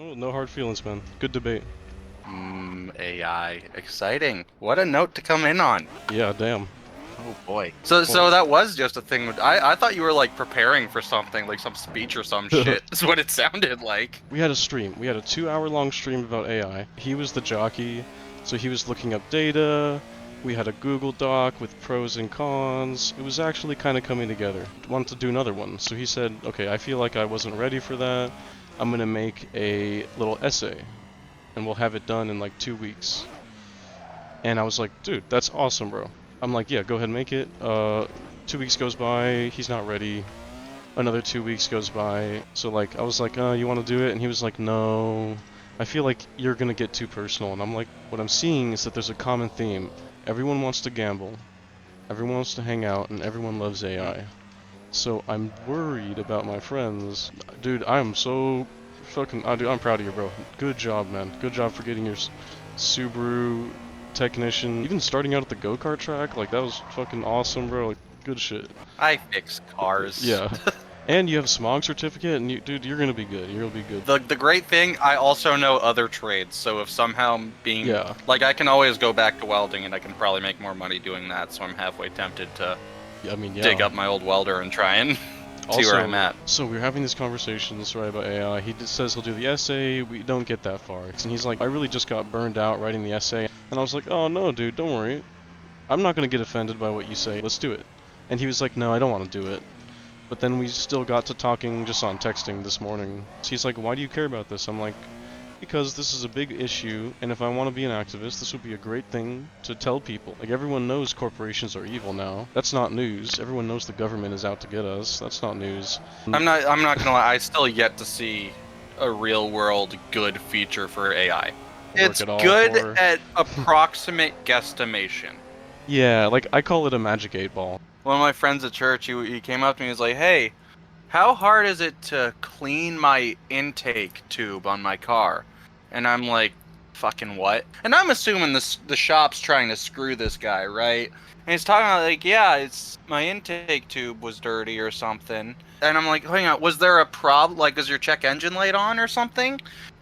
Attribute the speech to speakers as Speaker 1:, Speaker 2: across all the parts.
Speaker 1: Oh, no hard feelings, man. Good debate.
Speaker 2: AI. Exciting. What a note to come in on.
Speaker 1: Yeah, damn.
Speaker 2: Oh boy. So that was just a thing. I thought you were like preparing for something, like some speech or some shit. That's what it sounded like.
Speaker 1: We had a stream. We had a 2-hour long stream about AI. He was the jockey, so he was looking up data. We had a Google Doc with pros and cons. It was actually kind of coming together. Wanted to do another one, so he said, okay, I feel like I wasn't ready for that. I'm gonna make a little essay, and we'll have it done in like 2 weeks. And I was like, dude, that's awesome, bro. I'm like, yeah, go ahead and make it. 2 weeks goes by, he's not ready. Another 2 weeks goes by. So like, I was like, you want to do it? And he was like, no. I feel like you're gonna get too personal. And I'm like, what I'm seeing is that there's a common theme. Everyone wants to gamble, everyone wants to hang out, and everyone loves AI. So I'm worried about my friends. Dude, I am so fucking... dude, I'm proud of you, bro. Good job, man. Good job for getting your Subaru technician. Even starting out at the go-kart track, like, that was fucking awesome, bro. Like, good shit.
Speaker 2: I fix cars.
Speaker 1: Yeah. And you have a smog certificate, and dude, you're gonna be good. You'll be good.
Speaker 2: The great thing, I also know other trades, so if somehow
Speaker 1: Yeah.
Speaker 2: like, I can always go back to welding, and I can probably make more money doing that, so I'm halfway tempted to
Speaker 1: I mean, yeah.
Speaker 2: dig up my old welder and try and see where I'm at.
Speaker 1: So we're having these conversations, right, about AI. He just says he'll do the essay. We don't get that far. And he's like, I really just got burned out writing the essay. And I was like, oh, no, dude, don't worry. I'm not going to get offended by what you say. Let's do it. And he was like, no, I don't want to do it. But then we still got to talking just on texting this morning. So he's like, why do you care about this? I'm like, because this is a big issue, and if I want to be an activist, this would be a great thing to tell people. Like, everyone knows corporations are evil now. That's not news. Everyone knows the government is out to get us. That's not news.
Speaker 2: I'm not gonna lie, I still yet to see a real world good feature for AI. It's good at approximate guesstimation.
Speaker 1: Yeah, like, I call it a magic 8-ball.
Speaker 2: One of my friends at church, he came up to me and was like, hey, how hard is it to clean my intake tube on my car? And I'm like, fucking what? And I'm assuming the shop's trying to screw this guy, right? And he's talking about, like, yeah, it's my intake tube was dirty or something. And I'm like, hang on, was there a problem? Like, is your check engine light on or something?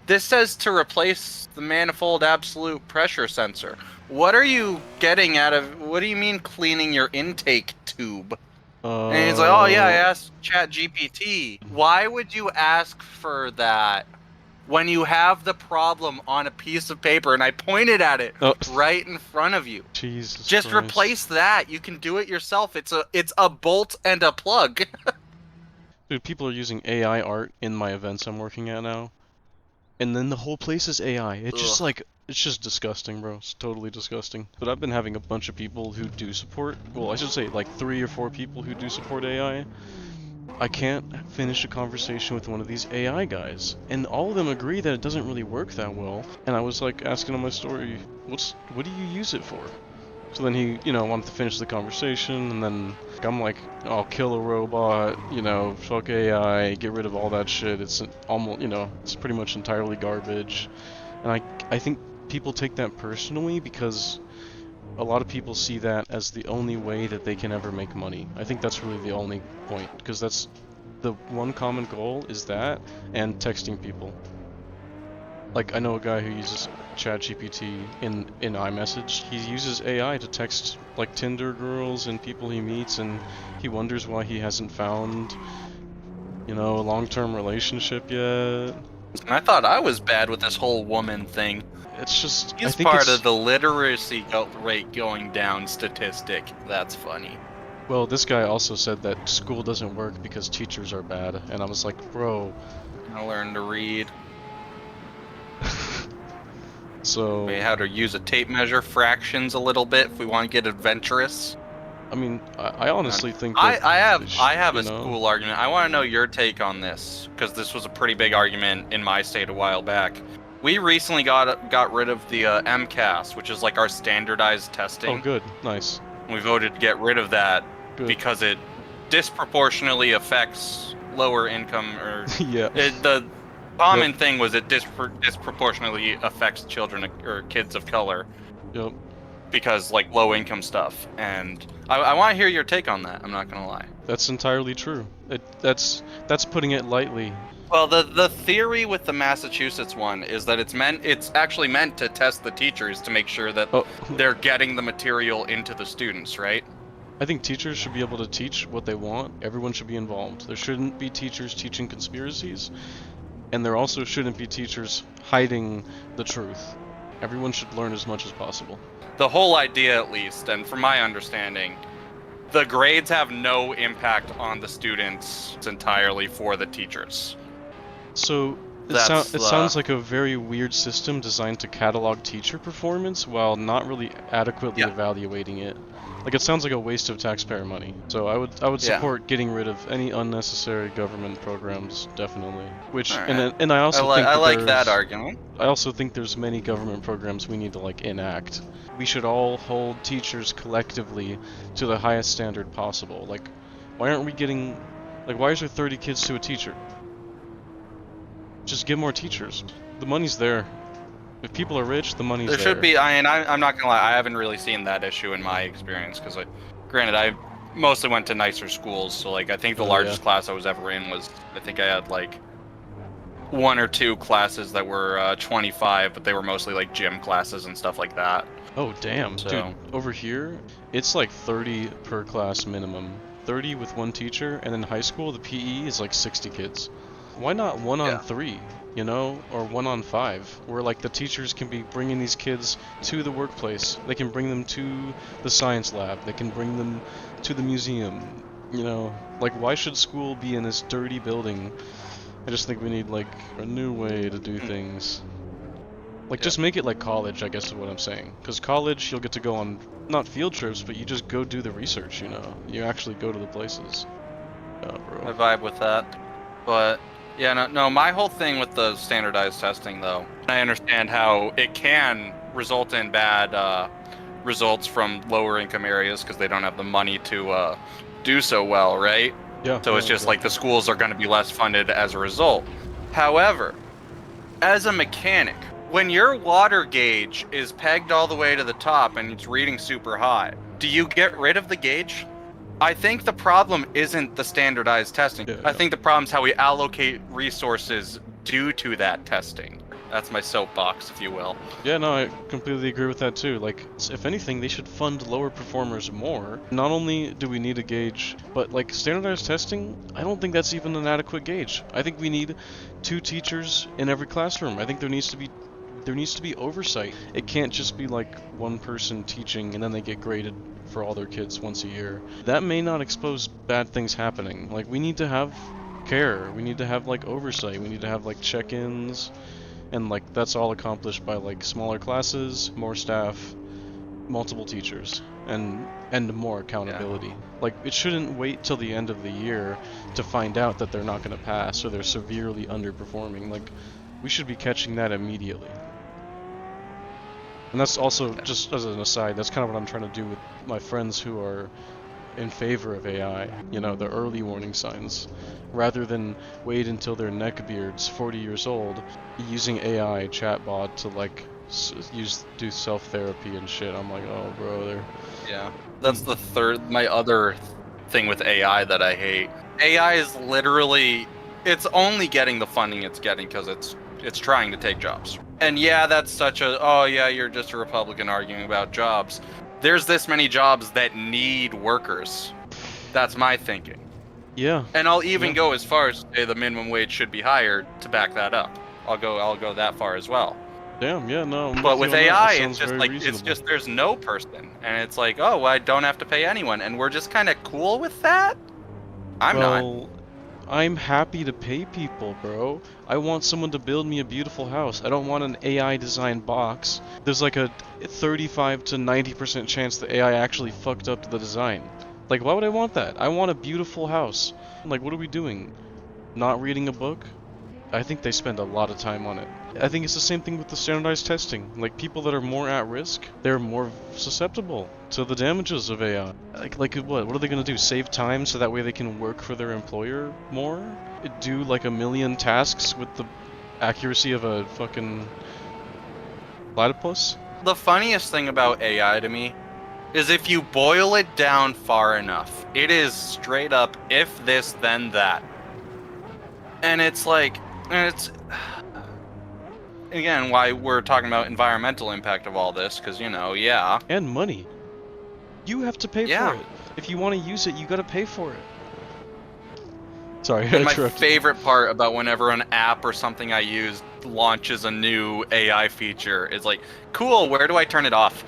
Speaker 2: This says to replace the manifold absolute pressure sensor. What are you getting out of, what do you mean cleaning your intake tube? And he's like, oh yeah, I asked ChatGPT. Why would you ask for that when you have the problem on a piece of paper and I pointed at it right in front of you?
Speaker 1: Jesus
Speaker 2: Just
Speaker 1: Christ.
Speaker 2: Replace that. You can do it yourself. It's a bolt and a plug.
Speaker 1: Dude, people are using AI art in my events I'm working at now. And then the whole place is AI. It's just like, it's just disgusting, bro. It's totally disgusting. But I've been having a bunch of people who do support, well, I should say like 3 or 4 people who do support AI. I can't finish a conversation with one of these AI guys. And all of them agree that it doesn't really work that well. And I was like asking him my story, what do you use it for? So then he, wanted to finish the conversation, and then I'm like, I'll kill a robot, fuck AI, get rid of all that shit. It's almost, it's pretty much entirely garbage. And I think people take that personally because a lot of people see that as the only way that they can ever make money. I think that's really the only point, because that's the one common goal is that, and texting people. Like, I know a guy who uses ChatGPT in iMessage. He uses AI to text, like, Tinder girls and people he meets, and he wonders why he hasn't found, a long-term relationship yet.
Speaker 2: And I thought I was bad with this whole woman thing.
Speaker 1: It's just,
Speaker 2: He's part of the literacy rate going down statistic. That's funny.
Speaker 1: Well, this guy also said that school doesn't work because teachers are bad, and I was like, bro.
Speaker 2: I learned to read.
Speaker 1: So
Speaker 2: how to use a tape measure, fractions a little bit if we want to get adventurous.
Speaker 1: I mean, I honestly think that
Speaker 2: I have a school argument. I want to know your take on this, because this was a pretty big argument in my state a while back. We recently got rid of the MCAS, which is like our standardized testing.
Speaker 1: Oh, good, nice.
Speaker 2: We voted to get rid of that because it disproportionately affects lower income, or
Speaker 1: yeah.
Speaker 2: The common thing was it disproportionately affects children or kids of color.
Speaker 1: Yep.
Speaker 2: Because, like, low income stuff, and I want to hear your take on that. I'm not gonna lie.
Speaker 1: That's entirely true. That's putting it lightly.
Speaker 2: Well, the theory with the Massachusetts one is that it's actually meant to test the teachers to make sure that
Speaker 1: Oh,
Speaker 2: they're getting the material into the students, right?
Speaker 1: I think teachers should be able to teach what they want. Everyone should be involved. There shouldn't be teachers teaching conspiracies, and there also shouldn't be teachers hiding the truth. Everyone should learn as much as possible.
Speaker 2: The whole idea, at least, and from my understanding, the grades have no impact on the students. It's entirely for the teachers.
Speaker 1: So it sounds like a very weird system designed to catalog teacher performance while not really adequately
Speaker 2: Yeah.
Speaker 1: evaluating it. Like it sounds like a waste of taxpayer money. So I would
Speaker 2: Yeah.
Speaker 1: support getting rid of any unnecessary government programs, definitely. Which
Speaker 2: All right.
Speaker 1: and I also think
Speaker 2: I like
Speaker 1: there's,
Speaker 2: that argument.
Speaker 1: I also think there's many government programs we need to like enact. We should all hold teachers collectively to the highest standard possible. Like, why aren't we getting, like, why is there 30 kids to a teacher? Just get more teachers. The money's there. If people are rich, the money's
Speaker 2: There
Speaker 1: there.
Speaker 2: should be. I'm not gonna lie. I haven't really seen that issue in my experience because, granted, I mostly went to nicer schools. So, like, I think the
Speaker 1: Oh,
Speaker 2: largest
Speaker 1: yeah.
Speaker 2: class I was ever in was, I think I had like one or two classes that were 25, but they were mostly like gym classes and stuff like that.
Speaker 1: Oh, damn.
Speaker 2: So-
Speaker 1: Dude, over here, it's like 30 per class minimum. 30 with one teacher, and in high school, the PE is like 60 kids. Why not 1 on
Speaker 2: Yeah.
Speaker 1: 3, you know, or 1 on 5, where like the teachers can be bringing these kids to the workplace. They can bring them to the science lab. They can bring them to the museum. You know, like why should school be in this dirty building? I just think we need like a new way to do things. Like,
Speaker 2: Yeah.
Speaker 1: just make it like college, I guess is what I'm saying. Because college, you'll get to go on, not field trips, but you just go do the research, you know? You actually go to the places. Oh,
Speaker 2: I
Speaker 1: bro.
Speaker 2: vibe with that. But yeah, no, my whole thing with the standardized testing, though, I understand how it can result in bad results from lower income areas because they don't have the money to do so well, right?
Speaker 1: Yeah.
Speaker 2: So it's
Speaker 1: yeah,
Speaker 2: just like the schools are going to be less funded as a result. However, as a mechanic, when your water gauge is pegged all the way to the top and it's reading super high, do you get rid of the gauge? I think the problem isn't the standardized testing.
Speaker 1: Yeah,
Speaker 2: I think the problem is how we allocate resources due to that testing. That's my soapbox, if you will.
Speaker 1: Yeah, no, I completely agree with that too. Like, if anything, they should fund lower performers more. Not only do we need a gauge, but like standardized testing, I don't think that's even an adequate gauge. I think we need 2 teachers in every classroom. I think there needs to be oversight. It can't just be like one person teaching and then they get graded for all their kids once a year. That may not expose bad things happening. Like, we need to have care. We need to have like oversight. We need to have like check-ins. And like that's all accomplished by like smaller classes, more staff, multiple teachers, and more accountability. Like, it shouldn't wait till the end of the year to find out that they're not going to pass or they're severely underperforming. Like, we should be catching that immediately. And that's also, just as an aside, that's kind of what I'm trying to do with my friends who are in favor of AI, you know, the early warning signs, rather than wait until they're neckbeards, 40 years old, using AI chatbot to like do self-therapy and shit. I'm like, oh bro, they're...
Speaker 2: Yeah. That's my other thing with AI that I hate. AI is literally, it's only getting the funding it's getting because it's trying to take jobs. And yeah, that's such a, oh yeah, you're just a Republican arguing about jobs. There's this many jobs that need workers. That's my thinking.
Speaker 1: Yeah.
Speaker 2: And I'll even
Speaker 1: Yeah.
Speaker 2: go as far as to say the minimum wage should be higher to back that up. I'll go that far as well.
Speaker 1: Damn, yeah, no. I'm
Speaker 2: But
Speaker 1: with
Speaker 2: with
Speaker 1: you on that. That
Speaker 2: AI, it's
Speaker 1: sounds
Speaker 2: just
Speaker 1: very
Speaker 2: like
Speaker 1: reasonable.
Speaker 2: it's just there's no person, and it's like, oh, well, I don't have to pay anyone, and we're just kind of cool with that. I'm not.
Speaker 1: Well, I'm happy to pay people, bro. I want someone to build me a beautiful house. I don't want an AI designed box. There's like a 35 to 90% chance that AI actually fucked up the design. Like, why would I want that? I want a beautiful house. Like, what are we doing? Not reading a book? I think they spend a lot of time on it. I think it's the same thing with the standardized testing. Like, people that are more at risk, they're more susceptible to the damages of AI. Like what? What are they gonna do? Save time so that way they can work for their employer more? Do like a million tasks with the accuracy of a fucking platypus?
Speaker 2: The funniest thing about AI to me is if you boil it down far enough, it is straight up if this then that. And it's like, and it's again why we're talking about environmental impact of all this, because yeah,
Speaker 1: And money. You have to pay for
Speaker 2: yeah.
Speaker 1: it. If you want to use it, you gotta pay for it. Sorry, I
Speaker 2: And my
Speaker 1: interrupted you.
Speaker 2: favorite part about whenever an app or something I use launches a new AI feature is like, cool, where do I turn it off?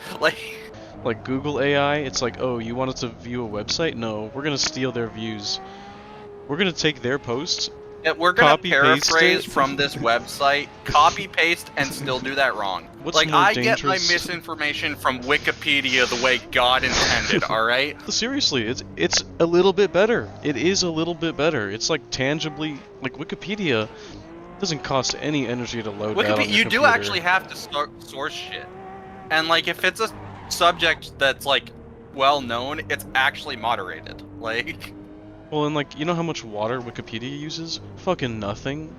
Speaker 1: Like Google AI, it's like, oh, you wanted to view a website? No, we're gonna steal their views. We're gonna take their posts,
Speaker 2: we're gonna
Speaker 1: copy paste
Speaker 2: paraphrase
Speaker 1: it.
Speaker 2: from this website, copy paste, and still do that wrong.
Speaker 1: What's
Speaker 2: Like,
Speaker 1: more
Speaker 2: I get my
Speaker 1: dangerous?
Speaker 2: misinformation from Wikipedia the way God intended, alright?
Speaker 1: Seriously, it's a little bit better. It is a little bit better. It's like tangibly, like Wikipedia doesn't cost any energy to load that on
Speaker 2: Wikipedia,
Speaker 1: your
Speaker 2: you do
Speaker 1: computer.
Speaker 2: actually have to source shit. And, like, if it's a subject that's, like, well known, it's actually moderated. Like,
Speaker 1: Well, and like, you know how much water Wikipedia uses? Fucking nothing.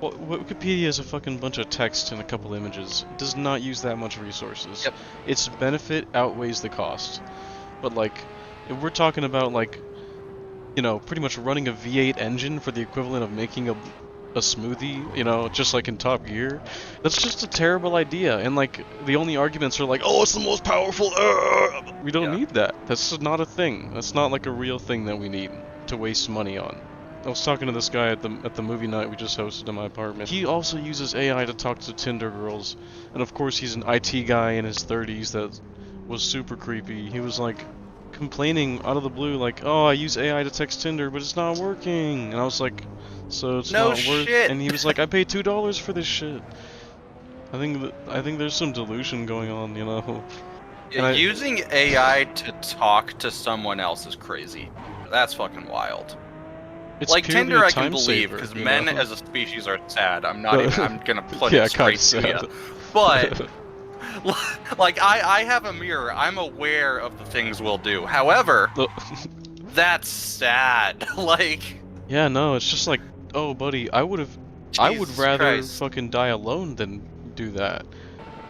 Speaker 1: Well, Wikipedia is a fucking bunch of text and a couple images. It does not use that much resources.
Speaker 2: Yep.
Speaker 1: Its benefit outweighs the cost. But like, if we're talking about like, pretty much running a V8 engine for the equivalent of making a smoothie, just like in Top Gear, that's just a terrible idea. And like, the only arguments are like, oh, it's the most powerful. We don't
Speaker 2: Yeah.
Speaker 1: need that. That's not a thing. That's not like a real thing that we need to waste money on. I was talking to this guy at the movie night we just hosted in my apartment. He also uses AI to talk to Tinder girls, and of course he's an IT guy in his 30s that was super creepy. He was like complaining out of the blue, like, "Oh, I use AI to text Tinder, but it's not working." And I was like, "So it's
Speaker 2: No
Speaker 1: not worth?"
Speaker 2: shit.
Speaker 1: And he was like, "I paid $2 for this shit." I think there's some delusion going on, And
Speaker 2: Using AI to talk to someone else is crazy. That's fucking wild.
Speaker 1: it's
Speaker 2: Like
Speaker 1: purely
Speaker 2: Tinder,
Speaker 1: a
Speaker 2: I can
Speaker 1: time
Speaker 2: believe
Speaker 1: saver,
Speaker 2: because
Speaker 1: you
Speaker 2: men
Speaker 1: know?
Speaker 2: as a species are sad. I'm not even. I'm gonna put
Speaker 1: Yeah,
Speaker 2: it
Speaker 1: kinda
Speaker 2: straight to
Speaker 1: sad.
Speaker 2: you. But like I have a mirror. I'm aware of the things we'll do. However, that's sad. Like,
Speaker 1: Yeah, no, it's just like, oh, buddy, I would
Speaker 2: Jesus
Speaker 1: rather
Speaker 2: Christ.
Speaker 1: fucking die alone than do that.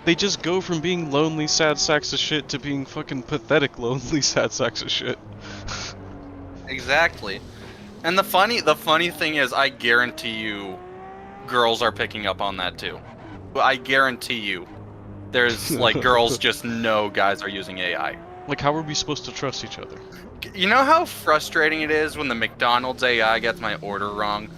Speaker 1: They just go from being lonely, sad sacks of shit to being fucking pathetic, lonely, sad sacks of shit.
Speaker 2: Exactly. And the funny thing is, I guarantee you, girls are picking up on that too. I guarantee you, there's like girls just know guys are using AI.
Speaker 1: Like, how are we supposed to trust each other?
Speaker 2: You know how frustrating it is when the McDonald's AI gets my order wrong?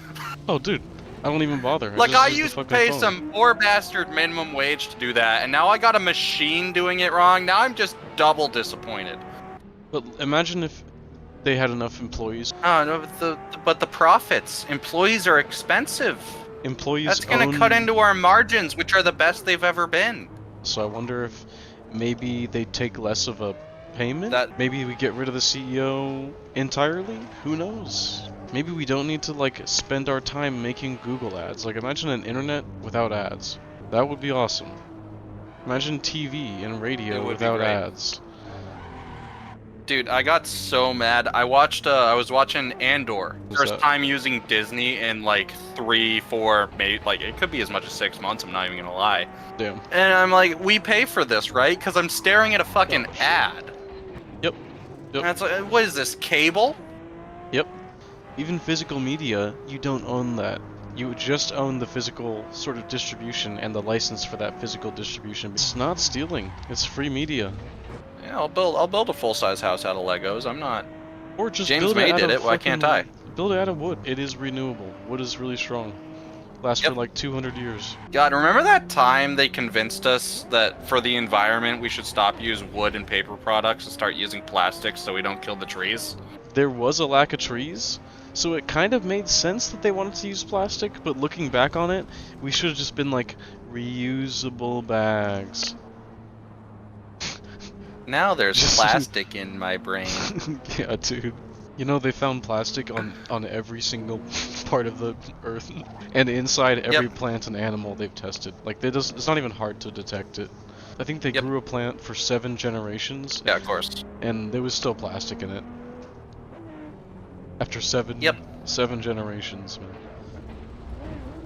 Speaker 1: Oh, dude, I don't even bother.
Speaker 2: Like,
Speaker 1: just
Speaker 2: I
Speaker 1: use the
Speaker 2: used to
Speaker 1: fucking
Speaker 2: pay
Speaker 1: phone.
Speaker 2: some poor bastard minimum wage to do that, and now I got a machine doing it wrong. Now I'm just double disappointed.
Speaker 1: But imagine if they had enough employees.
Speaker 2: Oh no, but the profits. Employees are expensive.
Speaker 1: Employees
Speaker 2: That's gonna cut into our margins, which are the best they've ever been.
Speaker 1: So I wonder if maybe they take less of a payment?
Speaker 2: That-
Speaker 1: Maybe we get rid of the CEO entirely? Who knows? Maybe we don't need to like spend our time making Google ads. Like imagine an internet without ads. That would be awesome. Imagine TV and
Speaker 2: It
Speaker 1: radio
Speaker 2: would be
Speaker 1: without
Speaker 2: great.
Speaker 1: ads.
Speaker 2: Dude, I got so mad. I was watching Andor.
Speaker 1: What's
Speaker 2: First
Speaker 1: that?
Speaker 2: time using Disney in like 3, 4, maybe like it could be as much as 6 months. I'm not even gonna lie.
Speaker 1: Damn.
Speaker 2: And I'm like, we pay for this, right? Because I'm staring at a fucking ad.
Speaker 1: Yep. Yep.
Speaker 2: And it's like, what is this, cable?
Speaker 1: Yep. Even physical media, you don't own that. You just own the physical sort of distribution and the license for that physical distribution. It's not stealing. It's free media.
Speaker 2: Yeah, I'll build a full size house out of Legos. I'm not.
Speaker 1: Or just
Speaker 2: James
Speaker 1: build
Speaker 2: May
Speaker 1: it out
Speaker 2: did
Speaker 1: of
Speaker 2: it. Why can't
Speaker 1: fucking-
Speaker 2: I?
Speaker 1: Build it out of wood. It is renewable. Wood is really strong. Lasts
Speaker 2: Yep.
Speaker 1: for like 200 years.
Speaker 2: God, remember that time they convinced us that for the environment we should stop using wood and paper products and start using plastics so we don't kill the trees?
Speaker 1: There was a lack of trees, so it kind of made sense that they wanted to use plastic, but looking back on it, we should have just been like, reusable bags.
Speaker 2: Now there's
Speaker 1: Just-
Speaker 2: plastic in my brain.
Speaker 1: Yeah, dude. You know, they found plastic on every single part of the earth, and inside every plant and animal they've tested. Like, it's not even hard to detect it. I think they grew a plant for 7 generations,
Speaker 2: Yeah, of course.
Speaker 1: and there was still plastic in it. After 7 generations, man.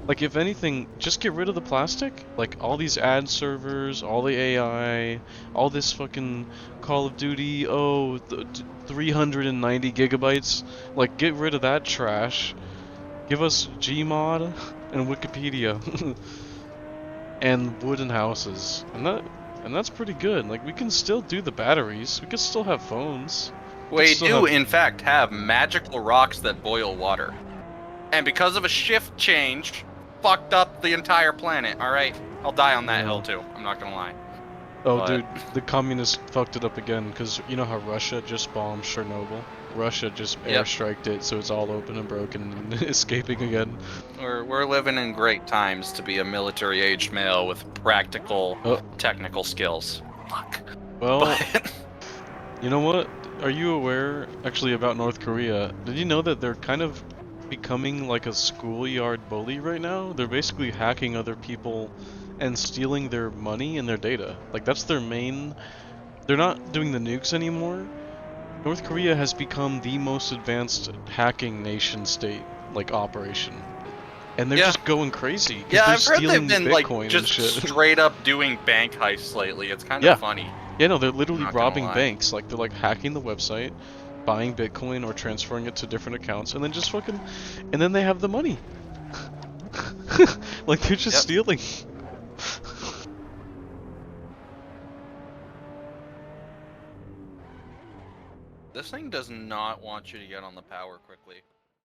Speaker 1: Like, if anything, just get rid of the plastic. Like, all these ad servers, all the AI, all this fucking Call of Duty, 390 gigabytes. Like, get rid of that trash. Give us Gmod and Wikipedia and wooden houses, and that's pretty good. Like we can still do the batteries. We could still have phones. We could
Speaker 2: We
Speaker 1: still
Speaker 2: do,
Speaker 1: have.
Speaker 2: in fact, have magical rocks that boil water. And because of a shift change, fucked up the entire planet. Alright, I'll die on that hill too. I'm not gonna lie.
Speaker 1: Oh,
Speaker 2: But
Speaker 1: dude, the communists fucked it up again, because you know how Russia just bombed Chernobyl? Russia just
Speaker 2: Yep.
Speaker 1: airstriked it, so it's all open and broken and escaping again.
Speaker 2: we're living in great times to be a military-aged male with practical, technical skills. Fuck.
Speaker 1: Well,
Speaker 2: But
Speaker 1: you know what? Are you aware, actually, about North Korea? Did you know that they're kind of becoming like a schoolyard bully right now? They're basically hacking other people and stealing their money and their data. Like, that's their main... They're not doing the nukes anymore. North Korea has become the most advanced hacking nation state, like, operation. And they're
Speaker 2: yeah,
Speaker 1: just going crazy, because
Speaker 2: yeah,
Speaker 1: they're
Speaker 2: I've heard they've
Speaker 1: stealing
Speaker 2: been like
Speaker 1: Bitcoin and
Speaker 2: just
Speaker 1: shit.
Speaker 2: straight up doing bank heists lately. It's kind of
Speaker 1: Yeah.
Speaker 2: funny.
Speaker 1: Yeah, no, they're
Speaker 2: I'm
Speaker 1: literally
Speaker 2: not gonna
Speaker 1: robbing
Speaker 2: lie.
Speaker 1: banks. Like, they're like hacking the website, buying Bitcoin or transferring it to different accounts, and then just fucking... And then they have the money. Like, they're just
Speaker 2: Yep.
Speaker 1: stealing.
Speaker 2: This thing does not want you to get on the power quickly.